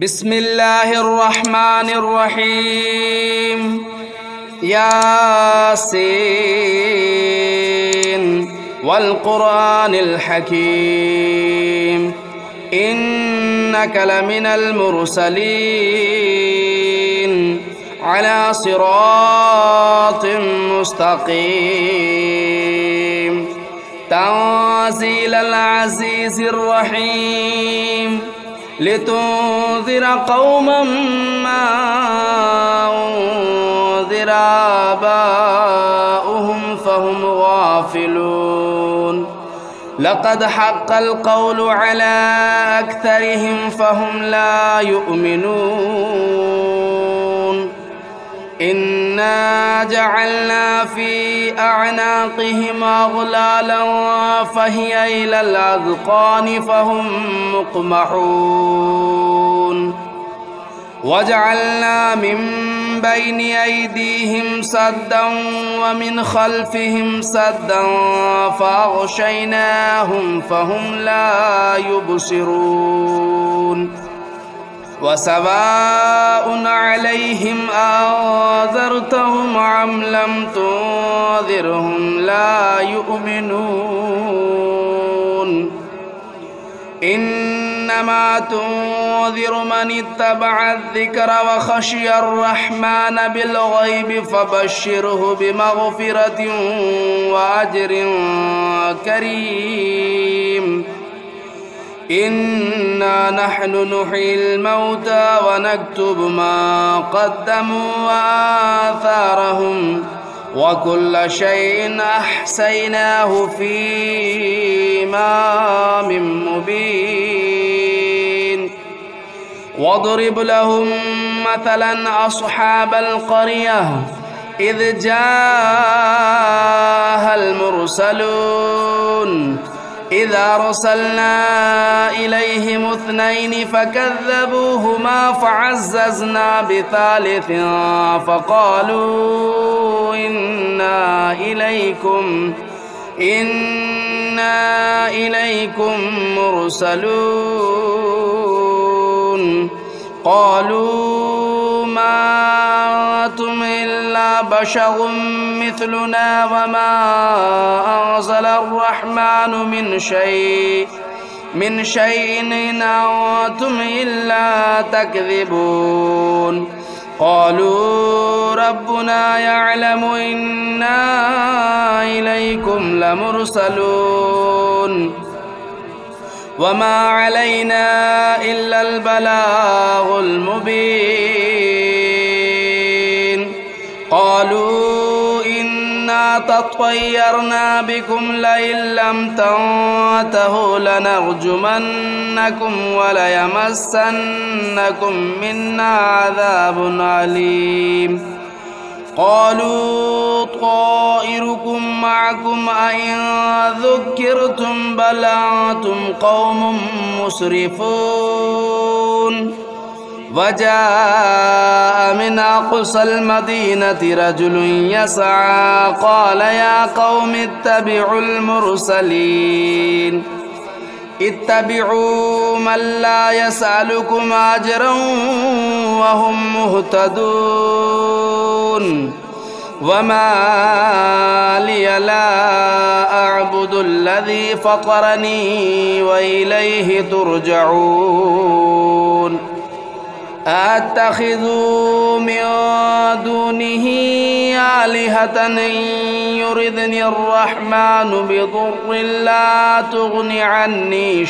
بسم الله الرحمن الرحيم. ياسين والقرآن الحكيم إنك لمن المرسلين على صراط مستقيم تنزيل العزيز الرحيم لتنذر قوما ما أنذر آباؤهم فهم غافلون لقد حق القول على أكثرهم فهم لا يؤمنون إنا جعلنا في أعناقهم أغلالا فهي إلى الأذقان فهم مقمحون وجعلنا من بين أيديهم سدا ومن خلفهم سدا فأغشيناهم فهم لا يبصرون وسواء عليهم أنذرتهم أم لم تنذرهم لا يؤمنون إنما تنذر من اتبع الذكر وخشي الرحمن بالغيب فبشره بمغفرة وأجر كريم إنا نحن نحيي الموتى ونكتب ما قدموا وآثارهم وكل شيء أحصيناه في إمام مبين واضرب لهم مثلا أصحاب القرية إذ جاءها المرسلون إذ أرسلنا إليهم اثنين فكذبوهما فعززنا بثالث فقالوا إنا إليكم مرسلون قالوا ما أنتم إلا بشر مثلنا وما أنزل الرحمن من شيء إن أنتم إلا تكذبون قالوا ربنا يعلم إنا إليكم لمرسلون وما علينا إلا البلاغ المبين قالوا إنا تطيرنا بكم لئن لم تنتهوا لنرجمنكم وليمسنكم منا عذاب أليم قالوا طائركم معكم أئن ذكرتم بل أنتم قوم مسرفون وجاء من أقصى المدينة رجل يسعى قال يا قوم اتبعوا المرسلين اتبعوا من لا يسألكم أجرا وهم مهتدون وما لي لا أعبد الذي فطرني وإليه ترجعون أتخذ من دونه آلهة إن يردني الرحمن بضر لا تغن عني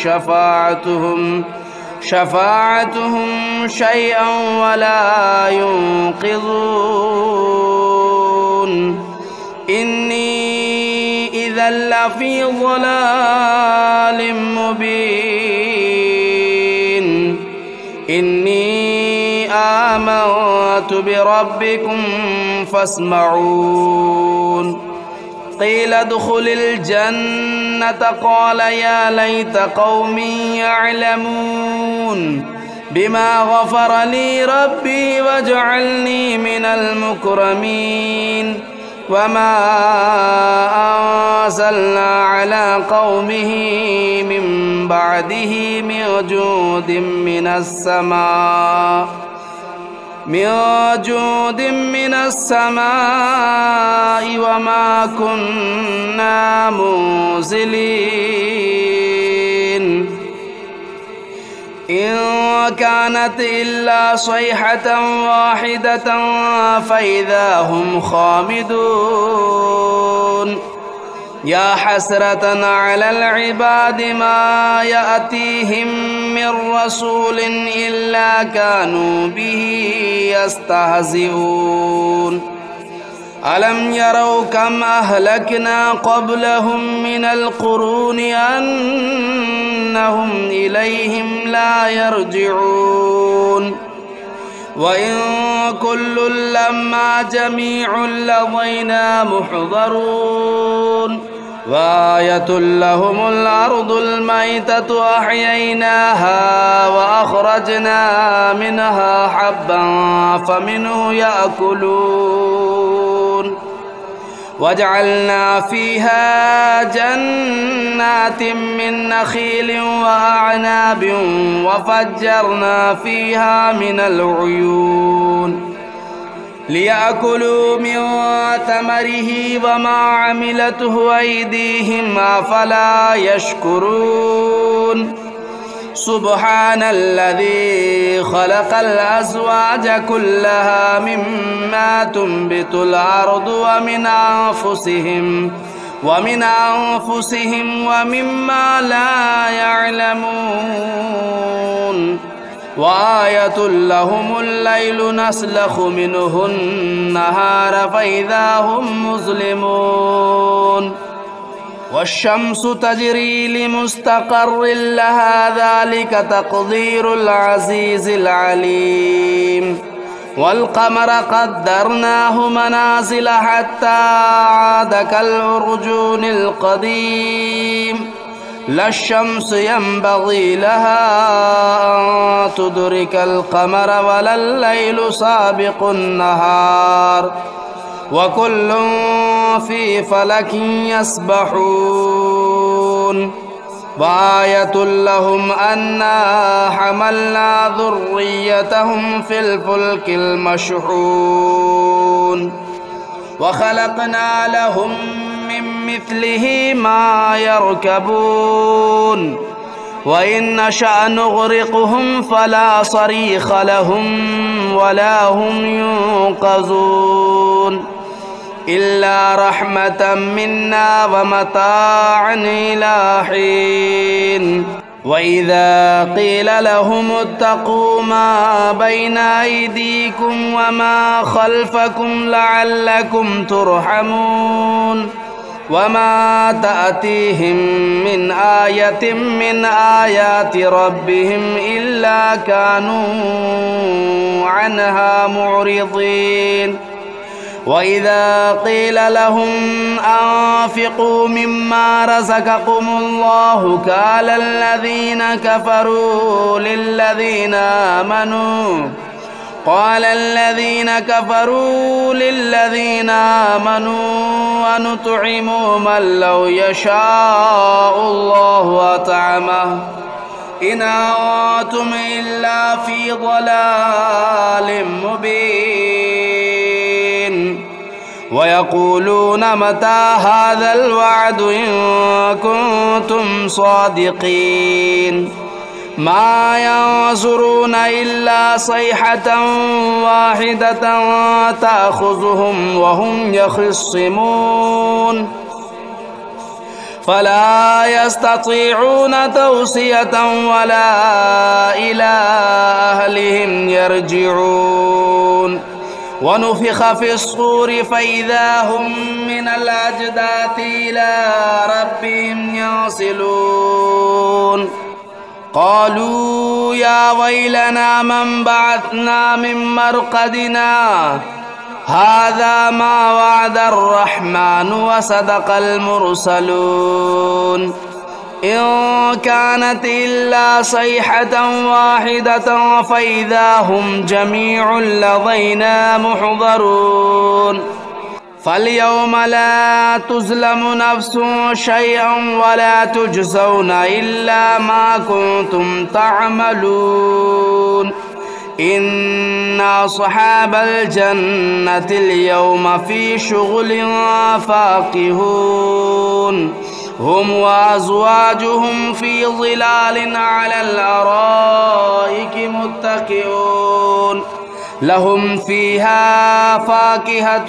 شفاعتهم شيئا ولا ينقذون إني إذا لفي ضلال مبين إني آمنت بربكم فاسمعون قيل ادخل الجنة قال يا ليت قومي يعلمون بما غفر لي ربي وجعلني من المكرمين وما أنزلنا على قومه من بعده من جود من السماء وما كنا منزلين إن كانت إلا صيحة واحدة فإذا هم خامدون يا حسرة على العباد ما يأتيهم من رسول إلا كانوا به يستهزئون ألم يروا كم أهلكنا قبلهم من القرون أنهم إليهم لا يرجعون وإن كل لما جميع لدينا محضرون وآية لهم الأرض الميتة أحييناها وأخرجنا منها حبا فمنه يأكلون وجعلنا فيها جنات من نخيل وأعناب وفجرنا فيها من العيون ليأكلوا من ثمره وما عملته أيديهم أفلا يشكرون سبحان الذي خلق الأزواج كلها مما تنبت الأرض ومن أنفسهم ومما لا يعلمون وآية لهم الليل نسلخ منه النهار فإذا هم مظلمون والشمس تجري لمستقر لها ذلك تقدير العزيز العليم والقمر قدرناه منازل حتى عاد كالعرجون القديم لا الشمس ينبغي لها أن تدرك القمر ولا الليل سابق النهار وكل في فلك يسبحون وآية لهم أنا حملنا ذريتهم في الفلك المشحون وخلقنا لهم من مثله ما يركبون وإن نشأ نغرقهم فلا صريخ لهم ولا هم ينقذون إلا رحمة منا ومتاعا إلى حين وإذا قيل لهم اتقوا ما بين أيديكم وما خلفكم لعلكم ترحمون وما تأتيهم من آية من آيات ربهم إلا كانوا عنها معرضين وإذا قيل لهم أنفقوا مما رزقكم الله قال الذين كفروا للذين آمنوا ونطعم من لو يشاء الله أطعمه إن أنتم إلا في ضلال مبين ويقولون متى هذا الوعد إن كنتم صادقين ما ينظرون إلا صيحة واحدة تأخذهم وهم يخصمون فلا يستطيعون توصية ولا إلى أهلهم يرجعون ونفخ في الصور فإذا هم من الأجداث إلى ربهم ينسلون قالوا يا ويلنا من بعثنا من مرقدنا هذا ما وعد الرحمن وصدق المرسلون إن كانت إلا صيحة واحدة فإذا هم جميع لدينا محضرون فاليوم لا تظلم نفس شيئا ولا تجزون إلا ما كنتم تعملون إن أصحاب الجنة اليوم في شغل فاكهون هم وأزواجهم في ظلال على الأرائك متكئون لهم فيها فاكهة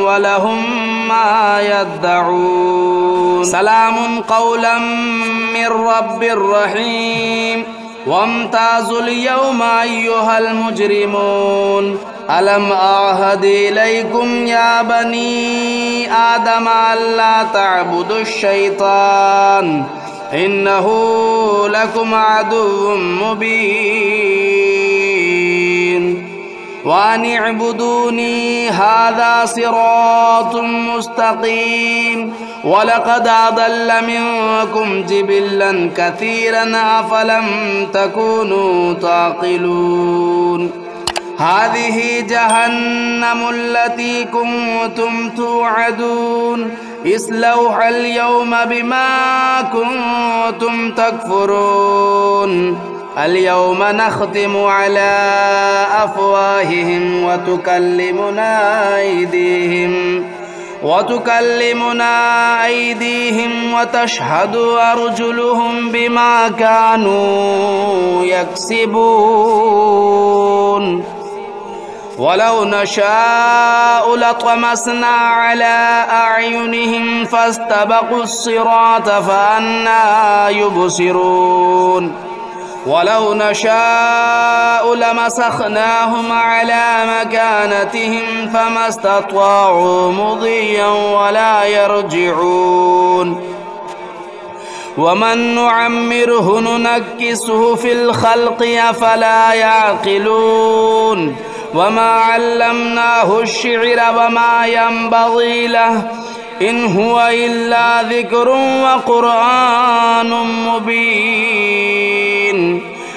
ولهم ما يدعون سلام قولا من رب رحيم وامتازوا اليوم أيها المجرمون ألم أعهد إليكم يا بني آدم ألا تعبدوا الشيطان إنه لكم عدو مبين وأن اعبدوني هذا صراط مستقيم ولقد أضل منكم جبلا كثيرا أفلم تكونوا تعقلون هذه جهنم التي كنتم توعدون اصلوها اليوم بما كنتم تكفرون اليوم نختم على أفواههم وتكلمنا أيديهم وتشهد أرجلهم بما كانوا يكسبون ولو نشاء لطمسنا على أعينهم فاستبقوا الصراط فأنى يبصرون ولو نشاء لمسخناهم على مكانتهم فما استطاعوا مضيا ولا يرجعون ومن نعمره ننكسه في الخلق أفلا يعقلون وما علمناه الشعر وما ينبغي له إن هو إلا ذكر وقرآن مبين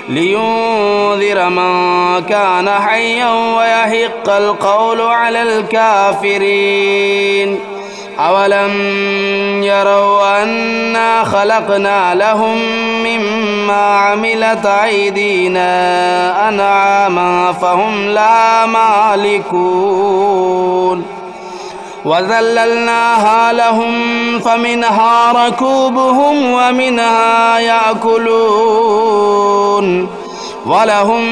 لينذر من كان حيا ويحق القول على الكافرين أولم يروا أنا خلقنا لهم مما عملت أيدينا أنعاما فهم لا مالكون وذللناها لهم فمنها ركوبهم ومنها يأكلون ولهم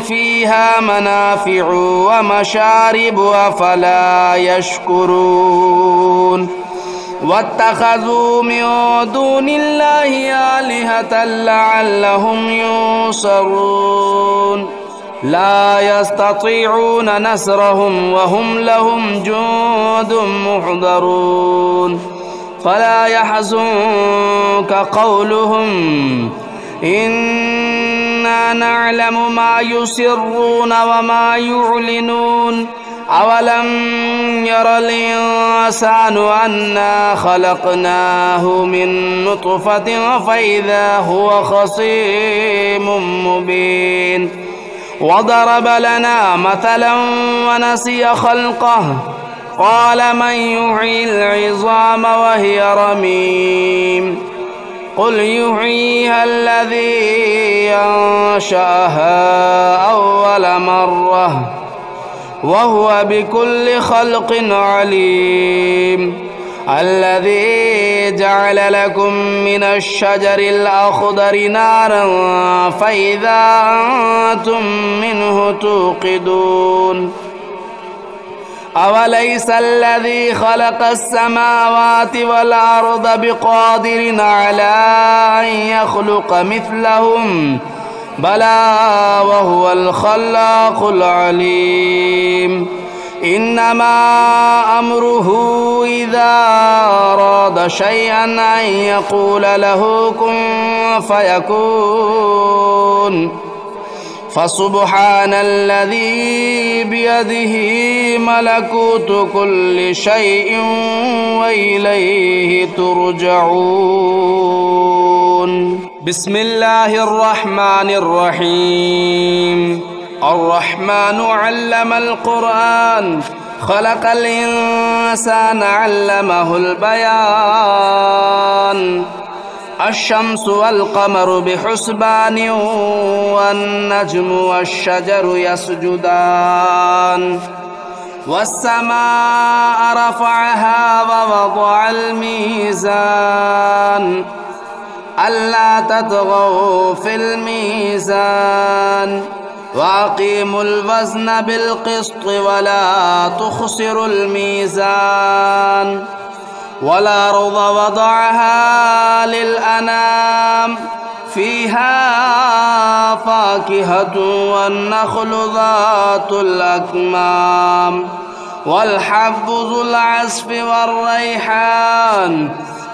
فيها منافع ومشارب أفلا يشكرون واتخذوا من دون الله آلهة لعلهم ينصرون لا يستطيعون نصرهم وهم لهم جند محضرون فلا يحزنك قولهم إنا نعلم ما يسرون وما يعلنون أولم ير الإنسان أنا خلقناه من نطفة فإذا هو خصيم مبين وضرب لنا مثلا ونسي خلقه قال من يحيي العظام وهي رميم قل يحييها الذي أنشأها أول مرة وهو بكل خلق عليم الذي جعل لكم من الشجر الأخضر نارا فإذا أنتم منه توقدون أوليس الذي خلق السماوات والأرض بقادر على أن يخلق مثلهم بلى وهو الخلاق العليم إنما أمره إذا أراد شيئا أن يقول له كن فيكون فسبحان الذي بيده ملكوت كل شيء وإليه ترجعون بسم الله الرحمن الرحيم الرحمن علم القرآن خلق الإنسان علمه البيان الشمس والقمر بحسبان والنجم والشجر يسجدان والسماء رفعها ووضع الميزان ألا تطغوا في الميزان وأقيموا الوزن بالقسط ولا تخسروا الميزان والأرض وضعها للأنام فيها فاكهة والنخل ذات الأكمام والحب ذو العصف والريحان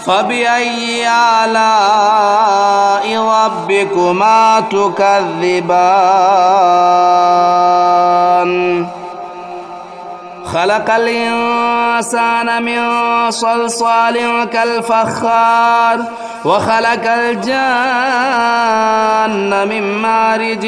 فبأي آلاء ربكما تكذبان خلق الإنسان من صلصال كالفخار وخلق الجان من مارج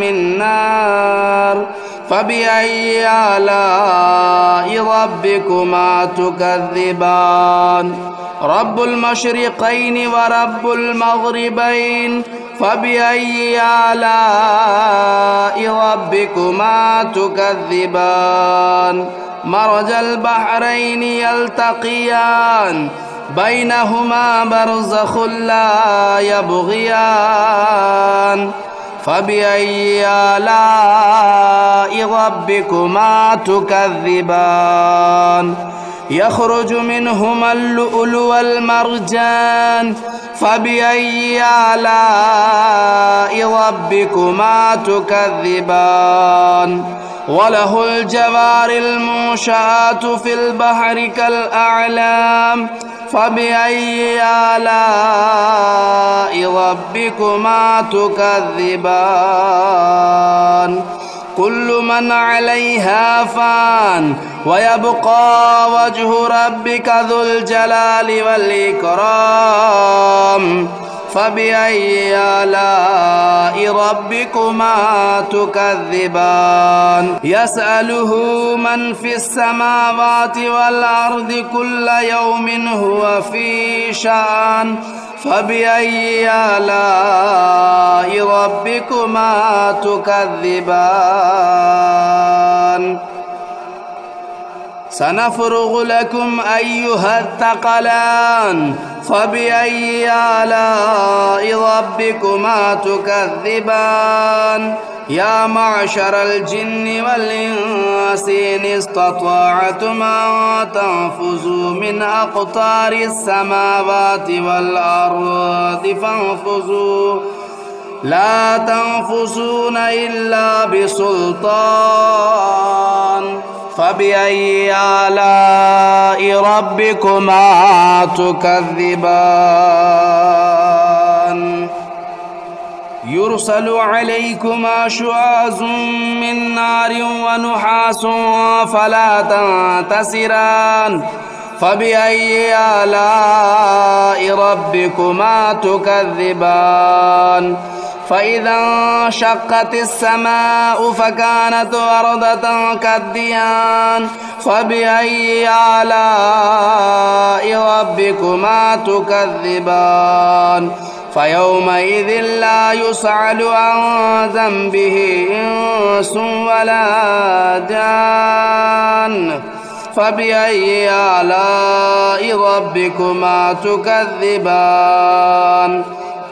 من نار فبأي آلاء ربكما تكذبان رب المشرقين ورب المغربين فبأي آلاء ربكما تكذبان مرج البحرين يلتقيان بينهما برزخ لا يبغيان فبأي آلاء ربكما تكذبان يخرج منهما اللؤلؤ والمرجان فبأي آلاء ربكما تكذبان وله الجوار المنشآت في البحر كالأعلام فبأي آلاء ربكما تكذبان كل من عليها فان ويبقى وجه ربك ذو الجلال والإكرام فبأي آلاء ربكما تكذبان يسأله من في السماوات والأرض كل يوم هو في شأن فبأي آلاء ربكما تكذبان سنفرغ لكم أيها الثقلان فبأي آلاء ربكما تكذبان يا معشر الجن والإنس إن استطعتم أن تنفذوا من أقطار السماوات والأرض فانفذوا لا تنفذون إلا بسلطان فبأي آلاء ربكما تكذبان يرسل عليكما شواظ من نار ونحاس فلا تنتصران فبأي آلاء ربكما تكذبان فإذا انشقت السماء فكانت وردة كالدهان فبأي آلاء ربكما تكذبان فيومئذ لا يسأل عن ذنبه إنس ولا جان فبأي آلاء ربكما تكذبان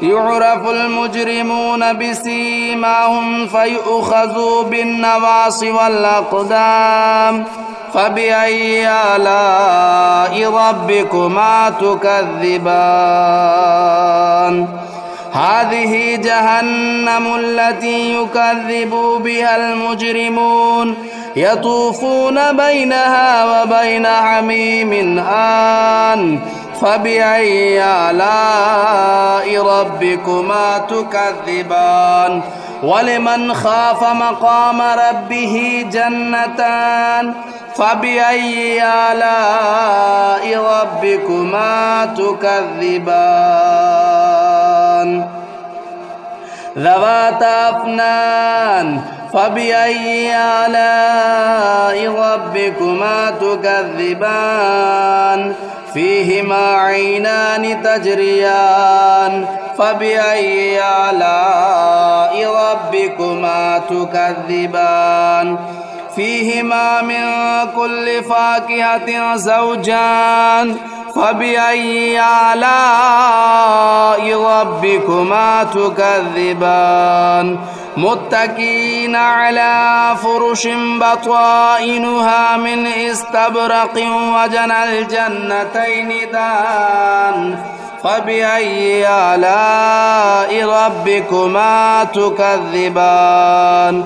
يعرف المجرمون بسيماهم فيؤخذوا بالنواصي والأقدام فبأي آلاء ربكما تكذبان هذه جهنم التي يكذب بها المجرمون يطوفون بينها وبين حميم آن فبأي آلاء ربكما تكذبان ولمن خاف مقام ربه جنتان فبأي آلاء ربكما تكذبان ذواتا أفنان فبأي آلاء ربكما تكذبان فيهما عينان تجريان فبأي آلاء ربكما تكذبان فيهما من كل فاكهة زوجان فبأي آلاء ربكما تكذبان متكئين على فرش بطائنها من استبرق وجنى الجنتين دان فبأي آلاء ربكما تكذبان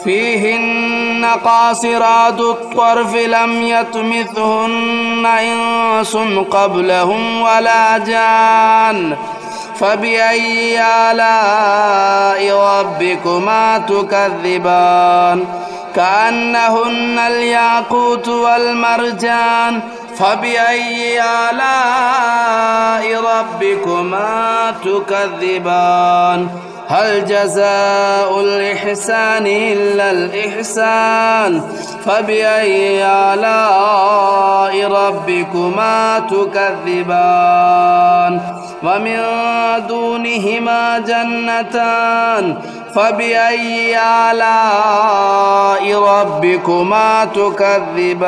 فيهن قاصرات الطرف لم يطمثهن إنس قبلهم ولا جان فبأي آلاء ربكما تكذبان كأنهن الياقوت والمرجان فبأي آلاء ربكما تكذبان هل جزاء الإحسان إلا الإحسان فبأي آلاء ربكما تكذبان ومن دونهما جنتان فبأي آلاء ربكما تكذبان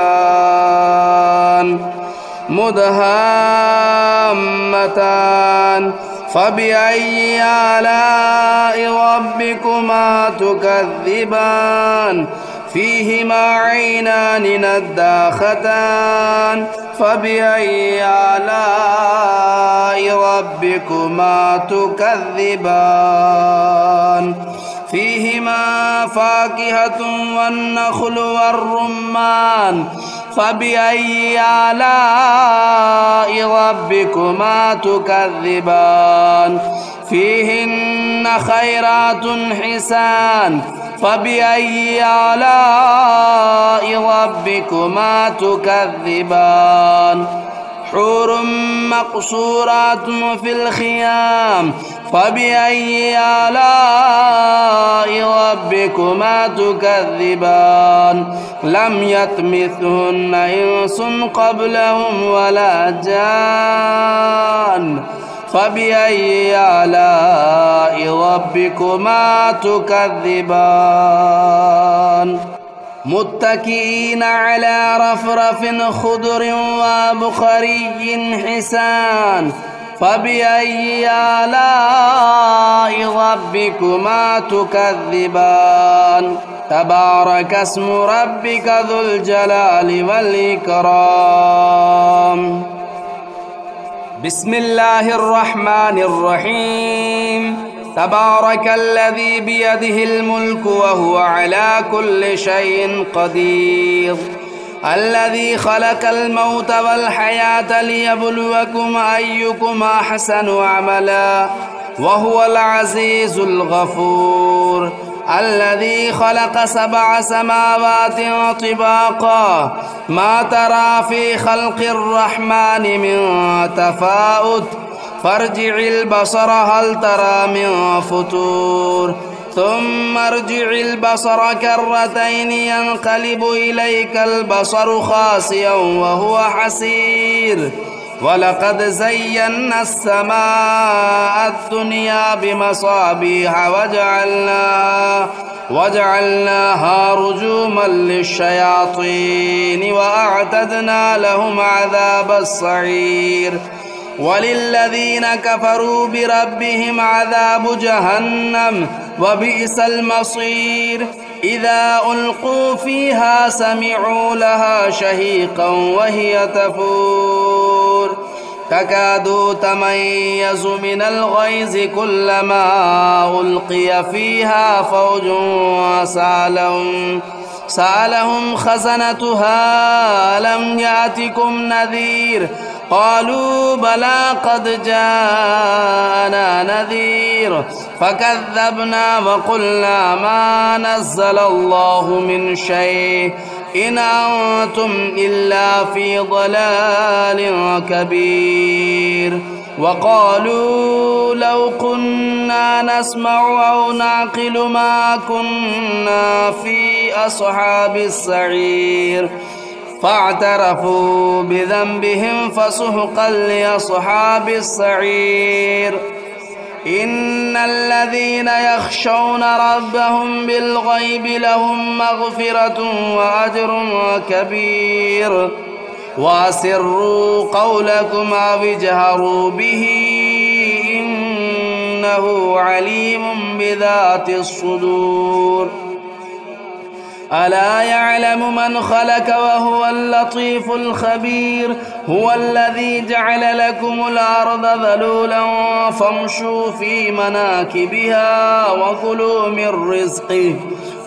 مدهامتان فبأي آلاء ربكما تكذبان فيهما عينان نداختان فبأي آلاء ربكما تكذبان فيهما فاكهة والنخل والرمان فبأي آلاء ربكما تكذبان فيهن خيرات حسان فبأي آلاء ربكما تكذبان حور مقصورات في الخيام فبأي آلاء ربكما تكذبان لم يطمثهن إنس قبلهم ولا جان فبأي آلاء ربكما تكذبان متكئين على رفرف خضر وبخري حسان فبأي آلاء ربكما تكذبان تبارك اسم ربك ذو الجلال والإكرام بسم الله الرحمن الرحيم تبارك الذي بيده الملك وهو على كل شيء قدير الذي خلق الموت والحياة ليبلوكم أيكم أحسن عملا وهو العزيز الغفور الذي خلق 7 سماوات طباقا ما ترى في خلق الرحمن من تفاؤت فارجع البصر هل ترى من فتور ثم ارجع البصر كرتين ينقلب إليك البصر خاسئا وهو حسير ولقد زينا السماء الدنيا بمصابيح وجعلناها رجوما للشياطين وأعتدنا لهم عذاب السعير وللذين كفروا بربهم عذاب جهنم وبئس المصير إذا ألقوا فيها سمعوا لها شهيقا وهي تفور تكاد تميز من الغيظ كلما ألقي فيها فوج سألهم خزنتها ألم يأتكم نذير قالوا بلى قد جاءنا نذير فكذبنا وقلنا ما نزل الله من شيء إن أنتم إلا في ضلال كبير وقالوا لو كنا نسمع أو نعقل ما كنا في أصحاب السعير فاعترفوا بذنبهم فسحقا لأصحاب السعير إن الذين يخشون ربهم بالغيب لهم مغفرة وأجر كبير وأسروا قولكم أو اجهروا به إنه عليم بذات الصدور ألا يعلم من خلق وهو اللطيف الخبير هو الذي جعل لكم الأرض ذلولا فامشوا في مناكبها وكلوا من رزقه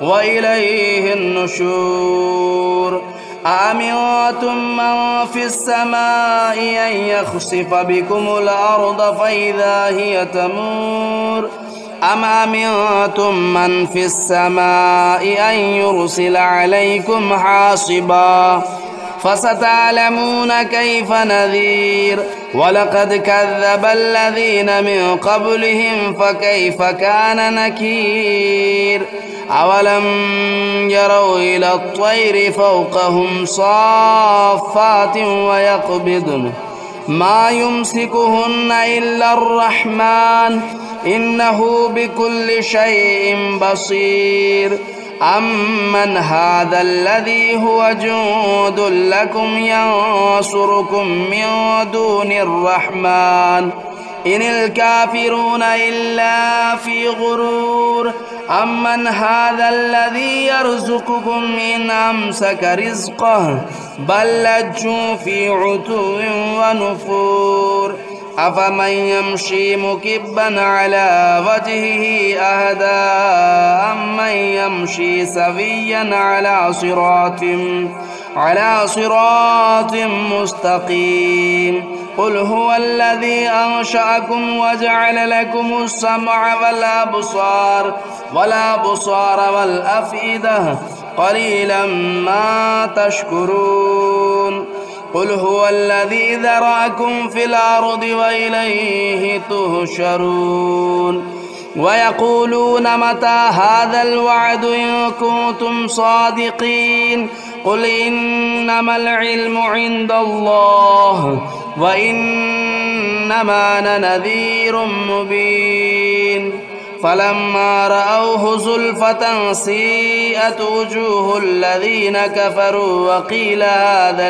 وإليه النشور أأمنتم من في السماء أن يخسف بكم الأرض فإذا هي تمور أم أمنتم من في السماء أن يرسل عليكم حاصبا فستعلمون كيف نذير ولقد كذب الذين من قبلهم فكيف كان نكير أولم يروا إلى الطير فوقهم صافات ويقبضن ما يمسكهن إلا الرحمن إنه بكل شيء بصير أمن هذا الذي هو جند لكم ينصركم من دون الرحمن إن الكافرون إلا في غرور أمن هذا الذي يرزقكم إن أمسك رزقه بل لجوا في عتو ونفور أفمن يمشي مكبا على وجهه أهدى أمن يمشي سويا على صراط مستقيم قل هو الذي أنشأكم وجعل لكم السمع والأبصار والأفئدة قليلا ما تشكرون قل هو الذي ذرأكم في الأرض وإليه تهشرون ويقولون متى هذا الوعد إن كنتم صادقين قل إنما العلم عند الله وإنما أنا نذير مبين فلما رأوه زلفة سيئت وجوه الذين كفروا وقيل هذا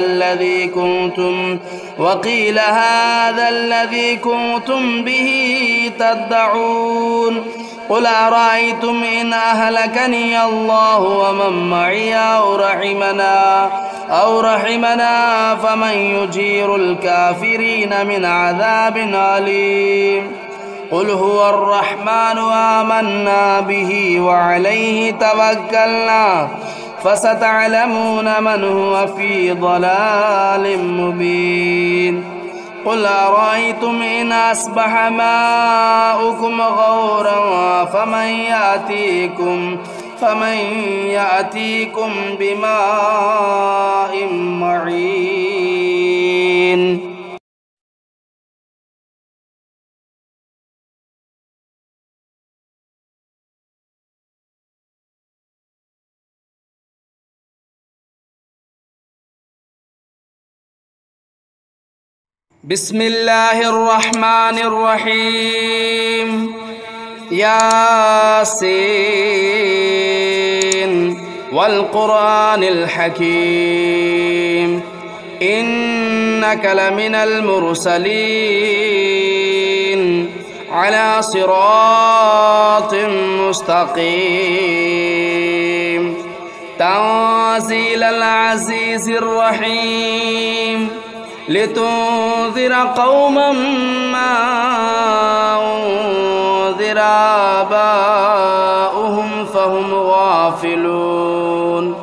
الذي كنتم به تدعون قل أرأيتم إن أهلكني الله ومن معي أو رحمنا فمن يجير الكافرين من عذاب أليم قل هو الرحمن آمنا به وعليه توكلنا فستعلمون من هو في ضلال مبين قل أرأيتم إن أصبح ماؤكم غورا فمن يأتيكم بماء معين بسم الله الرحمن الرحيم ياسين والقرآن الحكيم إنك لمن المرسلين على صراط مستقيم تنزيل العزيز الرحيم لتنذر قوما ما أنذر آباؤهم فهم غافلون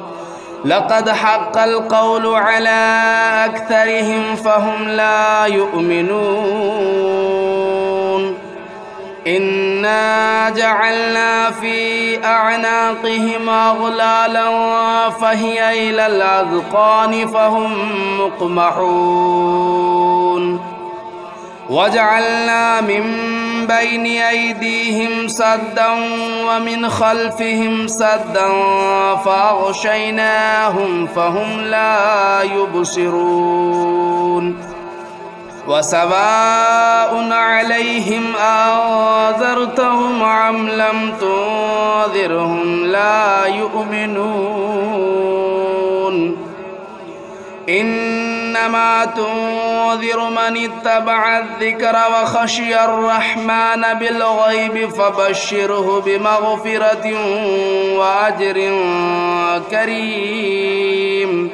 لقد حق القول على أكثرهم فهم لا يؤمنون إنا جعلنا في أعناقهم أغلالا فهي إلى الأذقان فهم مقمحون وجعلنا من بين أيديهم سدا ومن خلفهم سدا فأغشيناهم فهم لا يبصرون وسواء عليهم أنذرتهم أم لم تنذرهم لا يؤمنون إنما تنذر من اتبع الذكر وخشي الرحمن بالغيب فبشره بمغفرة وأجر كريم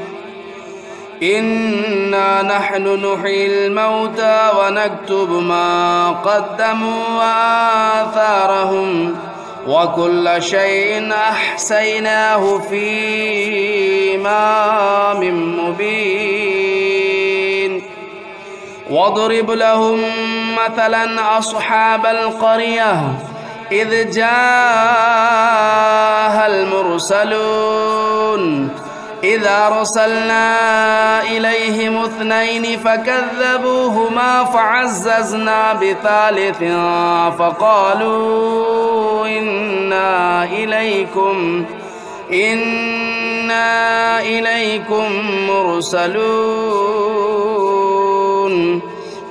إنا نحن نحيي الموتى ونكتب ما قدموا وآثارهم وكل شيء أحصيناه في إمام مبين واضرب لهم مثلا أصحاب القرية إذ جاءها المرسلون إذ أرسلنا إليهم 2 فكذبوهما فعززنا بثالث فقالوا إنا إليكم مرسلون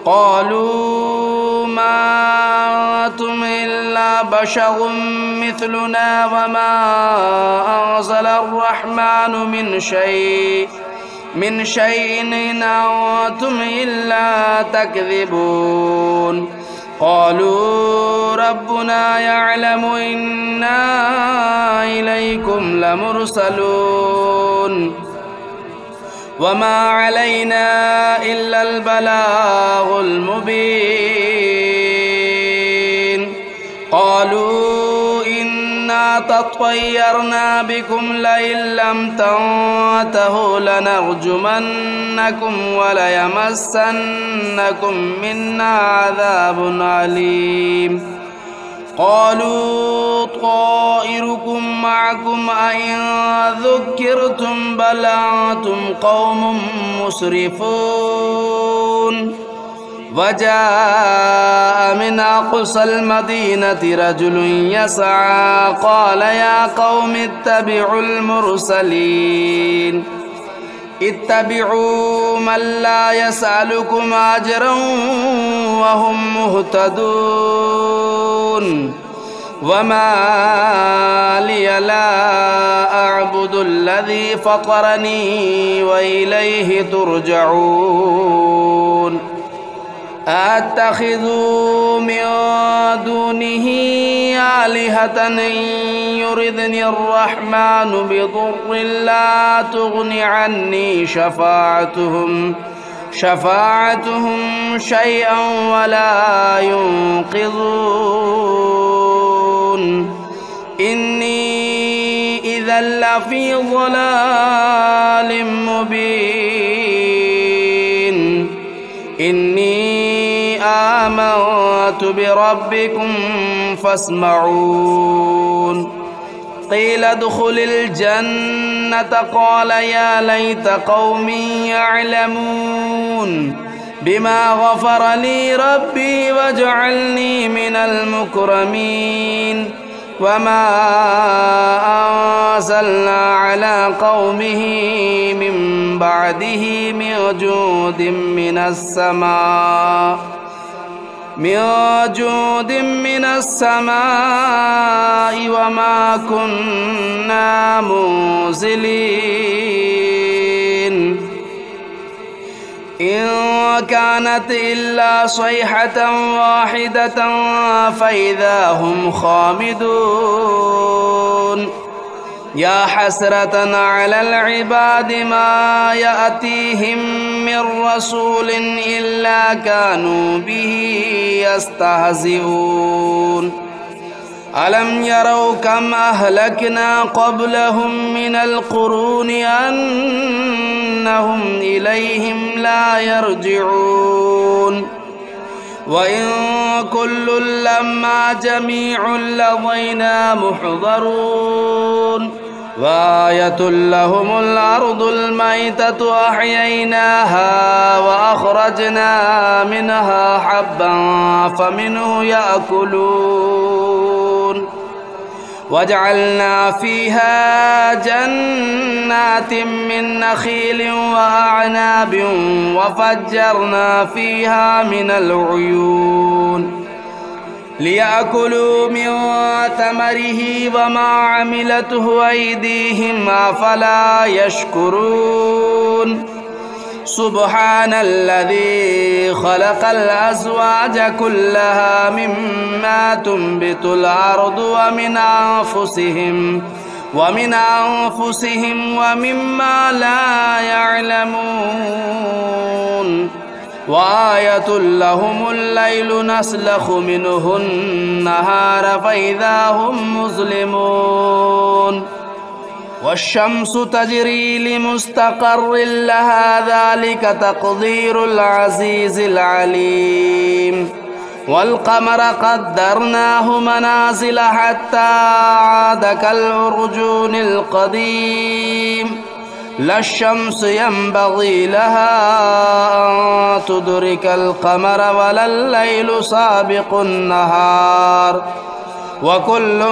قالوا ما أنتم إلا بشر مثلنا وما أنزل الرحمن من شيء إن أنتم إلا تكذبون قالوا ربنا يعلم إنا إليكم لمرسلون وما علينا إلا البلاغ المبين قالوا إنا تطيرنا بكم لئن لم تنتهوا لنرجمنكم وليمسنكم منا عذاب أليم قالوا طائركم معكم أئن ذكرتم بل أنتم قوم مسرفون وجاء من أقصى المدينة رجل يسعى قال يا قوم اتبعوا المرسلين اتبعوا من لا يسألكم أجرا وهم مهتدون وما لي لا أعبد الذي فطرني وإليه ترجعون أتخذ من دونه آلهة إن يردني الرحمن بضر لا تغن عني شفاعتهم شيئا ولا ينقذون إني إذا لفي ضلال مبين إني آمنت بربكم فاسمعون قيل ادخل الجنة قال يا ليت قومي يعلمون بما غفر لي ربي وجعلني من المكرمين وما أنزلنا على قومه من بعده من جود من السماء وما كنا منزلين إن كانت إلا صيحة واحدة فإذا هم خامدون يا حسرة على العباد ما يأتيهم من رسول إلا كانوا به يستهزئون ألم يروا كم أهلكنا قبلهم من القرون أنهم إليهم لا يرجعون وإن كل لما جميع لدينا محضرون وآية لهم الأرض الميتة أحييناها وأخرجنا منها حبا فمنه يأكلون وجعلنا فيها جنات من نخيل وأعناب وفجرنا فيها من العيون ليأكلوا من ثمره وما عملته أيديهم أفلا يشكرون سبحان الذي خلق الأزواج كلها مما تنبت الأرض ومن أنفسهم ومما لا يعلمون وآية لهم الليل نسلخ منه النهار فإذا هم مظلمون والشمس تجري لمستقر لها ذلك تقدير العزيز العليم والقمر قدرناه منازل حتى عاد كالعرجون القديم لا الشمس ينبغي لها أن تدرك القمر ولا الليل سابق النهار وكل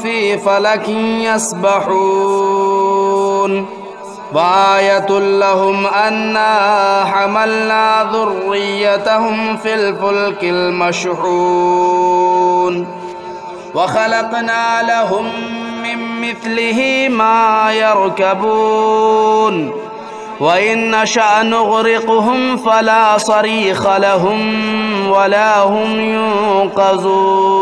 في فلك يسبحون وآية لهم أنا حملنا ذريتهم في الفلك المشحون وخلقنا لهم من مثله ما يركبون وإن نشأ نغرقهم فلا صريخ لهم ولا هم ينقذون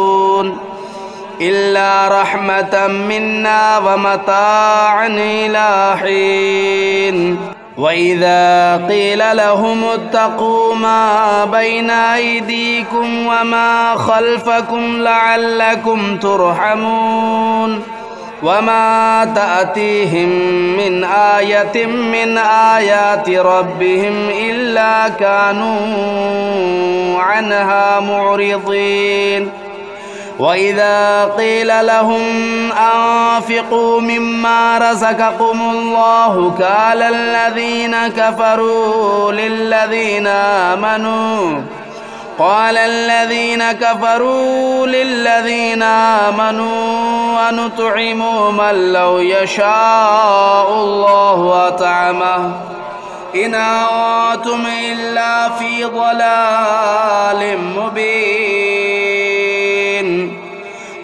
إلا رحمة منا ومتاعا إلى حين وإذا قيل لهم اتقوا ما بين أيديكم وما خلفكم لعلكم ترحمون وما تأتيهم من آية من آيات ربهم إلا كانوا عنها معرضين وإذا قيل لهم أنفقوا مما رزقكم الله قال الذين كفروا للذين آمنوا ونطعم من لو يشاء الله أطعمه إن أنتم إلا في ضلال مبين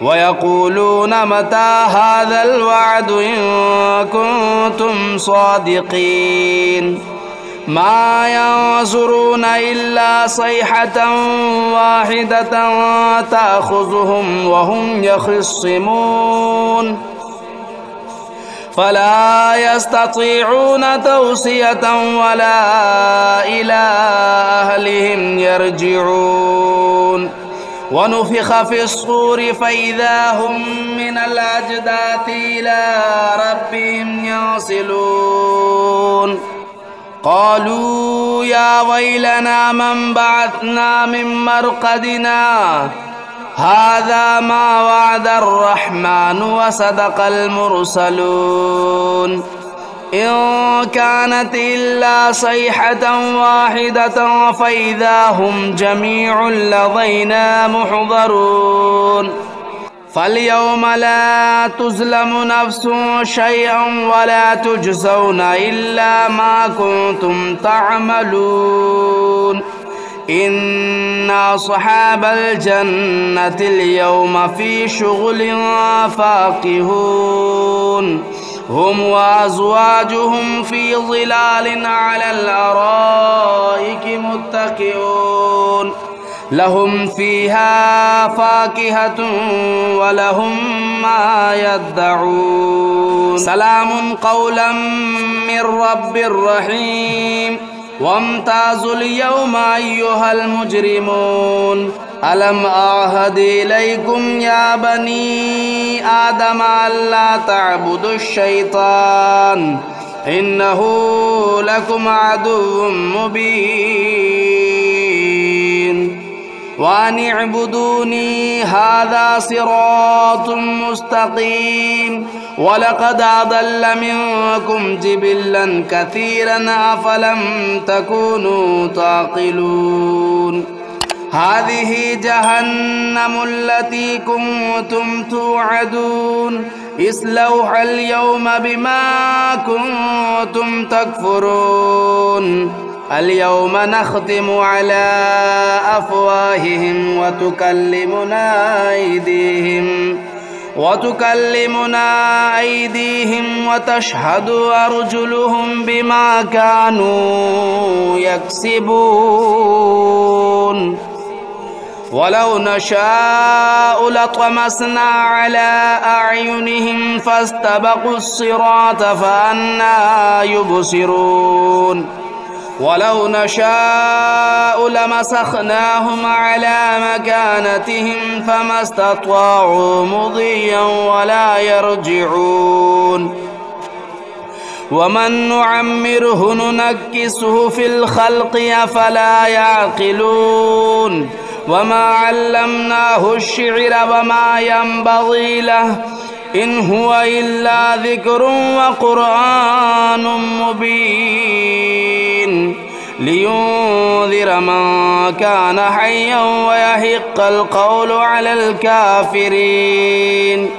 ويقولون متى هذا الوعد إن كنتم صادقين ما ينظرون إلا صيحة واحدة تأخذهم وهم يخصمون فلا يستطيعون توصية ولا إلى أهلهم يرجعون ونفخ في الصور فإذا هم من الأجداث إلى ربهم ينسلون قالوا يا ويلنا من بعثنا من مرقدنا هذا ما وعد الرحمن وصدق المرسلون إن كانت إلا صيحة واحدة فإذا هم جميع لدينا محضرون فاليوم لا تظلم نفس شيئا ولا تجزون إلا ما كنتم تعملون إن أصحاب الجنة اليوم في شغل فاكهون هم وأزواجهم في ظلال على الأرائك متكئون لهم فيها فاكهة ولهم ما يدعون سلام قولا من رب رحيم وامتازوا اليوم أيها المجرمون ألم أعهد إليكم يا بني آدم ألا تعبدوا الشيطان إنه لكم عدو مبين وأن اعبدوني هذا صراط مستقيم ولقد أضل منكم جبلا كثيرا أفلم تكونوا تعقلون هذه جهنم التي كنتم توعدون اصلوها اليوم بما كنتم تكفرون اليوم نختم على أفواههم وتكلمنا أيديهم وتشهد أرجلهم بما كانوا يكسبون ولو نشاء لطمسنا على أعينهم فاستبقوا الصراط فأنى يبصرون ولو نشاء لمسخناهم على مكانتهم فما استطاعوا مضيا ولا يرجعون ومن نعمره ننكسه في الخلق أفلا يعقلون وما علمناه الشعر وما ينبغي له إن هو إلا ذكر وقرآن مبين لينذر من كان حيا ويحق القول على الكافرين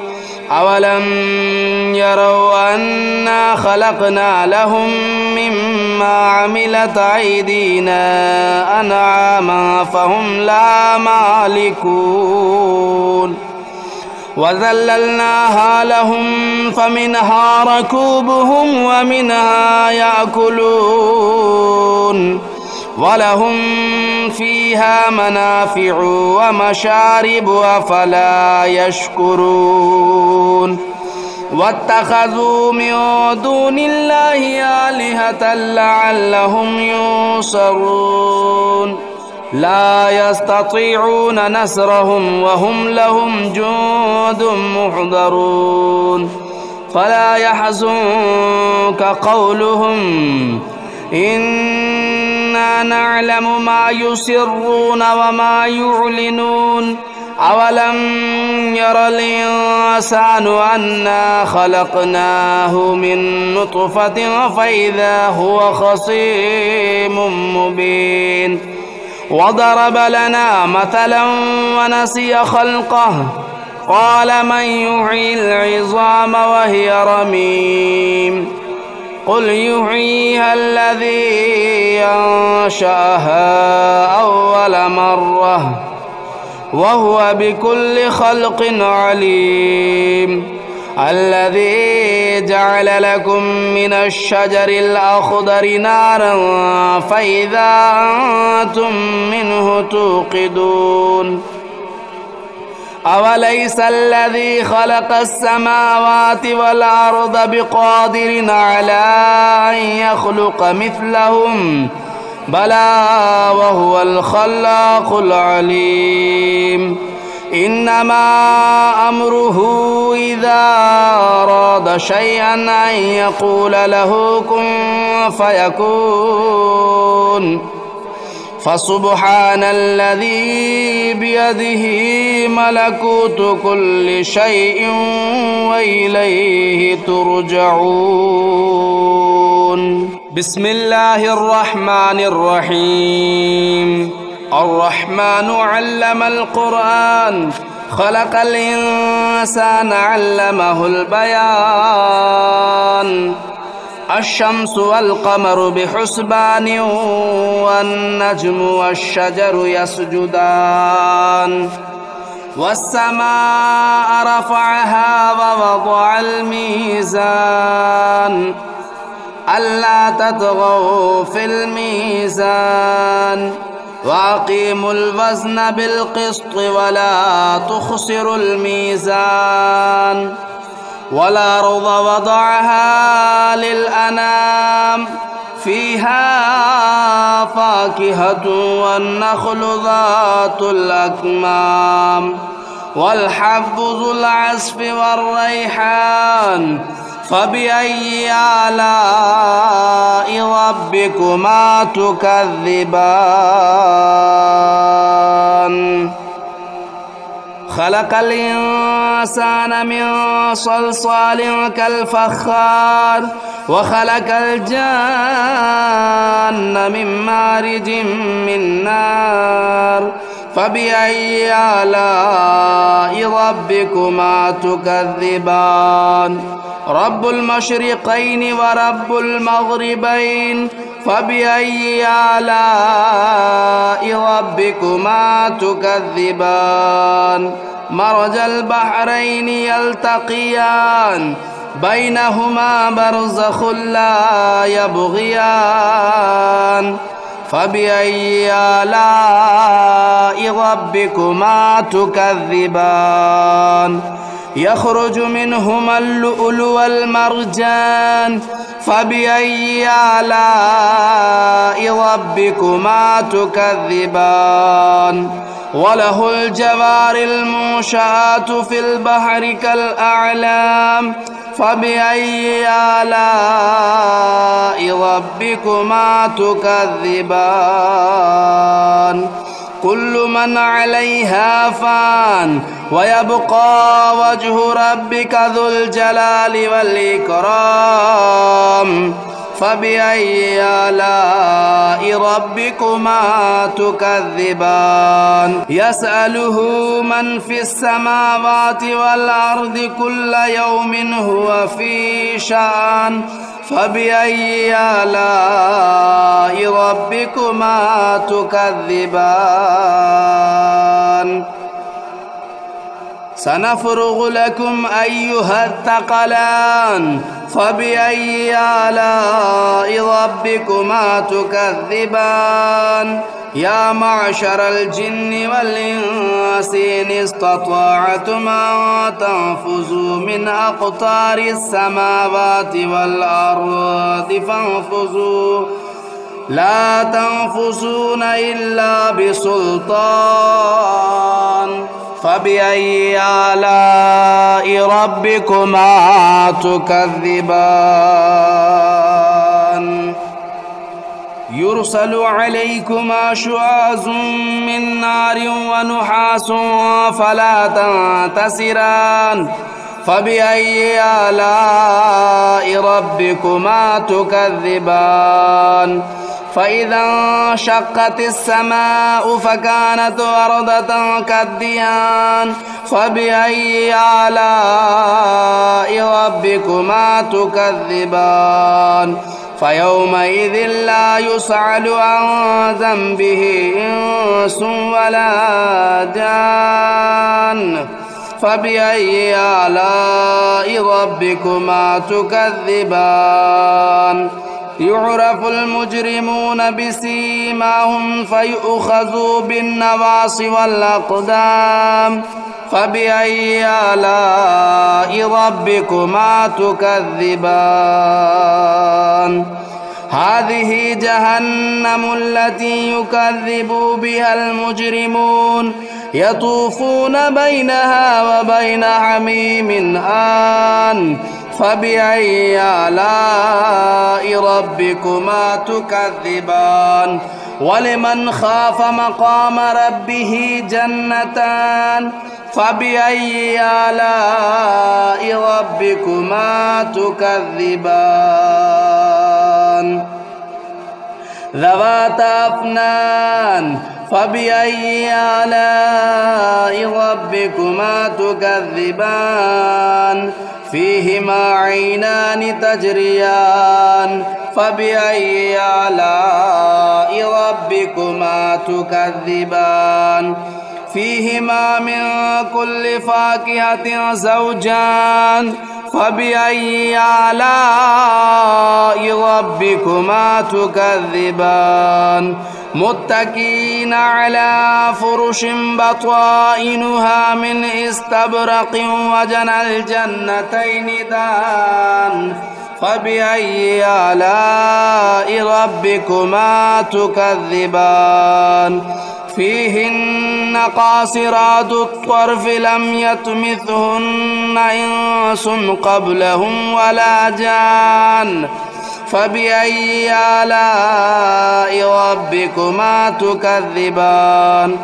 أولم يروا أنا خلقنا لهم مما عملت أيدينا أنعاما فهم لا مالكون وذللناها لهم فمنها ركوبهم ومنها يأكلون ولهم فيها منافع ومشارب أفلا يشكرون واتخذوا من دون الله آلهة لعلهم ينصرون لا يستطيعون نصرهم وهم لهم جند محضرون فلا يحزنك قولهم إنا نعلم ما يسرون وما يعلنون أولم ير الإنسان أنا خلقناه من نطفة فإذا هو خصيم مبين وضرب لنا مثلا ونسي خلقه قال من يحيي العظام وهي رميم قل يحييها الذي أنشأها أول مرة وهو بكل خلق عليم الذي جعل لكم من الشجر الأخضر نارا فإذا أنتم منه توقدون أوليس الذي خلق السماوات والأرض بقادر على أن يخلق مثلهم بلى وهو الخلاق العليم إنما أمره إذا أراد شيئا أن يقول له كن فيكون فسبحان الذي بيده ملكوت كل شيء وإليه ترجعون بسم الله الرحمن الرحيم الرحمن علم القرآن خلق الإنسان علمه البيان الشمس والقمر بحسبان والنجم والشجر يسجدان والسماء رفعها ووضع الميزان ألا تطغوا في الميزان وأقيموا الوزن بالقسط ولا تخسروا الميزان والأرض وضعها للأنام فيها فاكهة والنخل ذات الأكمام والحب ذو العصف والريحان فبأي آلاء ربكما تكذبان خلق الإنسان من صلصال كالفخار وخلق الجان من مارج من نار فبأي آلاء ربكما تكذبان رب المشرقين ورب المغربين فبأي آلاء ربكما تكذبان مرج البحرين يلتقيان بينهما برزخ لا يبغيان فبأي آلاء ربكما تكذبان يخرج منهما اللؤلؤ والمرجان فبأي آلاء ربكما تكذبان وله الجوار المنشآت في البحر كالأعلام فبأي آلاء ربكما تكذبان كل من عليها فان ويبقى وجه ربك ذو الجلال والإكرام فبأي آلاء ربكما تكذبان يسأله من في السماوات والأرض كل يوم هو في شأن فبأي آلاء ربكما تكذبان سنفرغ لكم أيها الثقلان فبأي آلاء ربكما تكذبان يا معشر الجن والإنس إن استطعتم أن تنفذوا من أقطار السماوات والأرض فانفذوا لا تنفذون إلا بسلطان فبأي آلاء ربكما تكذبان يرسل عليكما شواظ من نار ونحاس فلا تنتصران فبأي آلاء ربكما تكذبان فإذا انشقت السماء فكانت وردة كالدهان فبأي آلاء ربكما تكذبان فيومئذ لا يسأل عن ذنبه إنس ولا جان فبأي آلاء ربكما تكذبان يعرف المجرمون بسيماهم فيؤخذوا بالنواصي والأقدام فبأي آلاء ربكما تكذبان هذه جهنم التي يكذب بها المجرمون يطوفون بينها وبين حميم آن فبأي آلاء ربكما تكذبان ولمن خاف مقام ربه جنتان فبأي آلاء ربكما تكذبان ذواتا أفنان فبأي آلاء ربكما تكذبان فيهما عينان تجريان فبأي آلاء ربكما تكذبان فيهما من كل فاكهة زوجان فبأي آلاء ربكما تكذبان متكئين على فرش بطائنها من استبرق وجنى الجنتين دان فبأي آلاء ربكما تكذبان فيهن قاصرات الطرف لم يطمثهن إنس قبلهم ولا جان فبأي آلاء ربكما تكذبان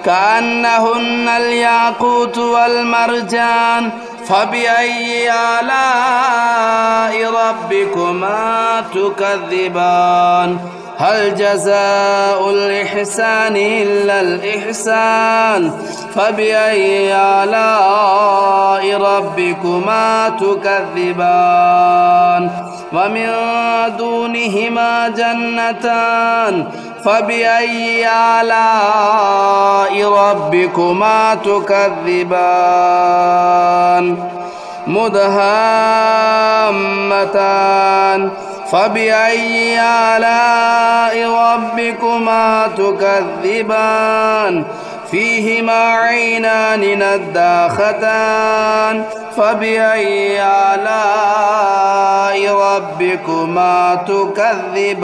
كأنهن الياقوت والمرجان فبأي آلاء ربكما تكذبان هل جزاء الإحسان إلا الإحسان فبأي آلاء ربكما تكذبان ومن دونهما جنتان فبأي آلاء ربكما تكذبان مدهامتان فبأي آلاء ربكما تكذبان فيهما عينان نضاختان فبأي آلاء ربكما تكذبان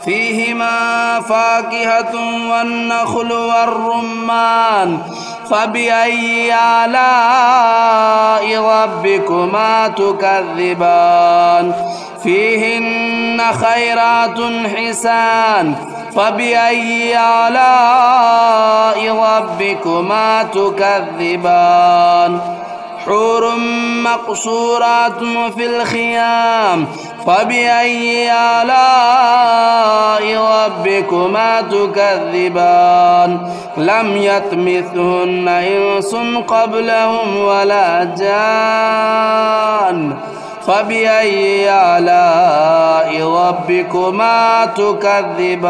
فيهما فاكهة والنخل والرمان فبأي آلاء ربكما تكذبان فيهن خيرات حسان فبأي آلاء ربكما تكذبان حور مقصورات في الخيام فبأي آلاء ربكما تكذبان لم يطمثهن إنس قبلهم ولا جان فبأي آلاء ربكما تكذبان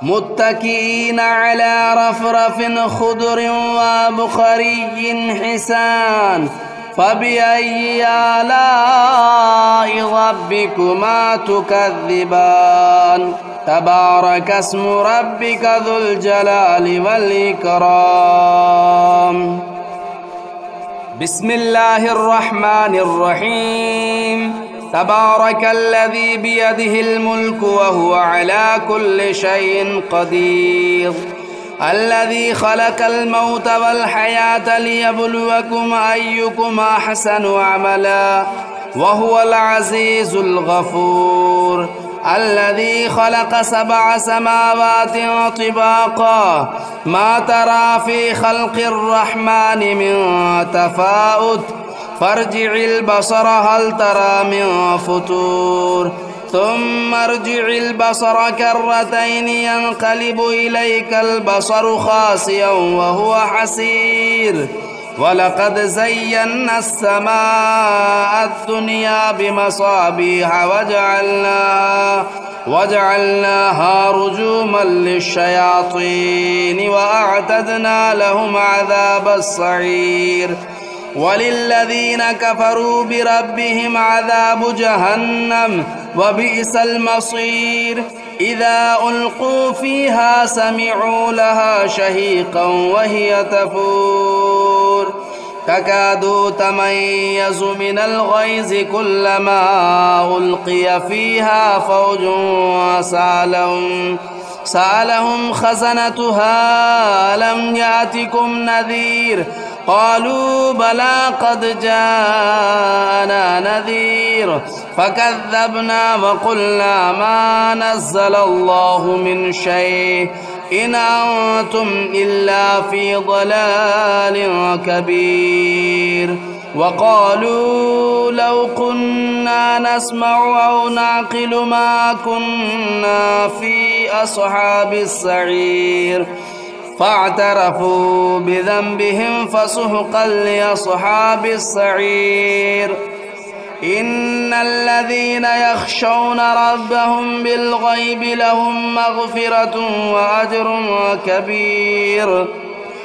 متكئين على رفرف خضر وبخري حسان فبأي آلاء ربكما تكذبان تبارك اسم ربك ذو الجلال والإكرام بسم الله الرحمن الرحيم تبارك الذي بيده الملك وهو على كل شيء قدير الذي خلق الموت والحياة ليبلوكم أيكم أحسن عملا وهو العزيز الغفور الذي خلق 7 سماوات طباقا ما ترى في خلق الرحمن من تفاؤت فارجع البصر هل ترى من فتور ثم ارجع البصر كرتين ينقلب إليك البصر خاسئا وهو حسير ولقد زينا السماء الدنيا بمصابيح وجعلناها رجوما للشياطين وأعتدنا لهم عذاب السعير وللذين كفروا بربهم عذاب جهنم وبئس المصير إذا ألقوا فيها سمعوا لها شهيقا وهي تفور تكاد تميز من الغيظ كلما ألقي فيها فوج سألهم خزنتها ألم يأتكم نذير قالوا بلى قد جاءنا نذير فكذبنا وقلنا ما نزل الله من شيء إن أنتم إلا في ضلال كبير وقالوا لو كنا نسمع أو نعقل ما كنا في أصحاب السعير فاعترفوا بذنبهم فسحقا لأصحاب السعير إن الذين يخشون ربهم بالغيب لهم مغفرة وأجر كبير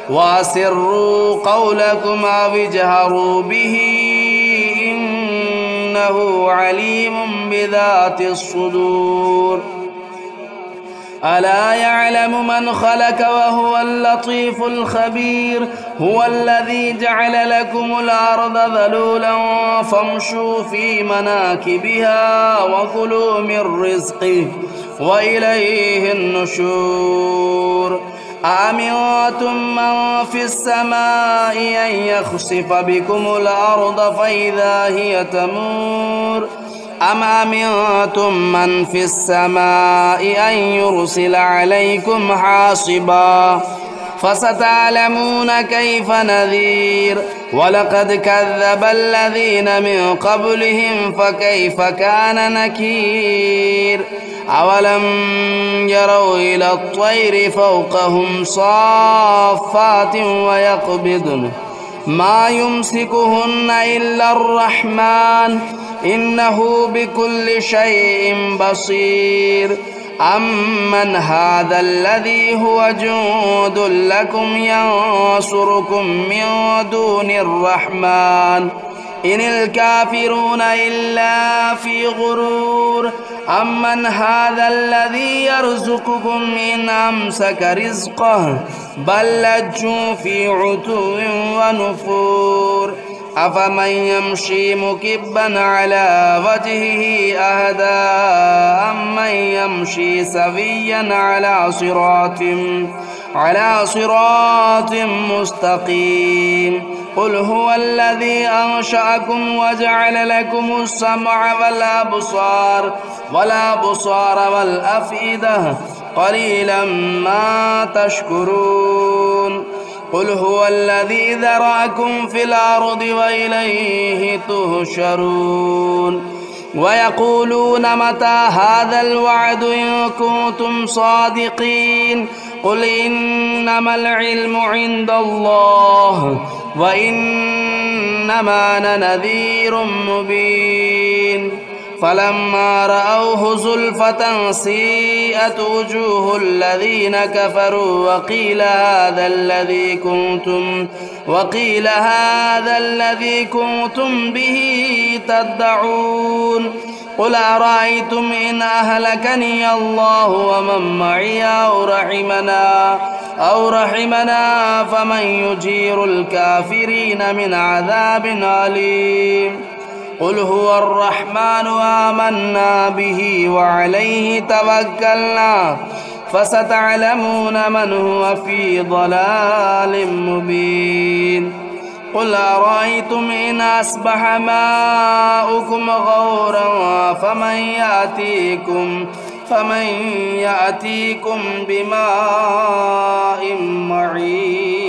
وأسروا قولكم أو اجهروا به إنه عليم بذات الصدور ألا يعلم من خلق وهو اللطيف الخبير هو الذي جعل لكم الأرض ذلولا فامشوا في مناكبها وكلوا من رزقه وإليه النشور أأمنتم من في السماء أن يخسف بكم الأرض فإذا هي تمور أم أمنتم من في السماء أن يرسل عليكم حاصبا فستعلمون كيف نذير ولقد كذب الذين من قبلهم فكيف كان نكير أولم يروا إلى الطير فوقهم صافات ويقبضن ما يمسكهن إلا الرحمن إنه بكل شيء بصير أمن هذا الذي هو جند لكم ينصركم من دون الرحمن إن الكافرون إلا في غرور أمن هذا الذي يرزقكم إن أمسك رزقه بل لجوا في عتو ونفور أفمن يمشي مكبا على وجهه أهدى أمن يمشي سويا على صراط مستقيم قل هو الذي أنشأكم وجعل لكم السمع والأبصار والأفئدة قليلا ما تشكرون قل هو الذي ذرأكم في الأرض وإليه تهشرون ويقولون متى هذا الوعد إن كنتم صادقين قل إنما العلم عند الله وإنما أنا نذير مبين فلما رأوه زلفة سيئت وجوه الذين كفروا وقيل هذا الذي كنتم به تدعون قل أرأيتم إن أهلكني الله ومن معي أو رحمنا فمن يجير الكافرين من عذاب أليم قل هو الرحمن آمنا به وعليه توكلنا فستعلمون من هو في ضلال مبين قل أرأيتم إن أصبح ماؤكم غورا فمن يأتيكم بماء معين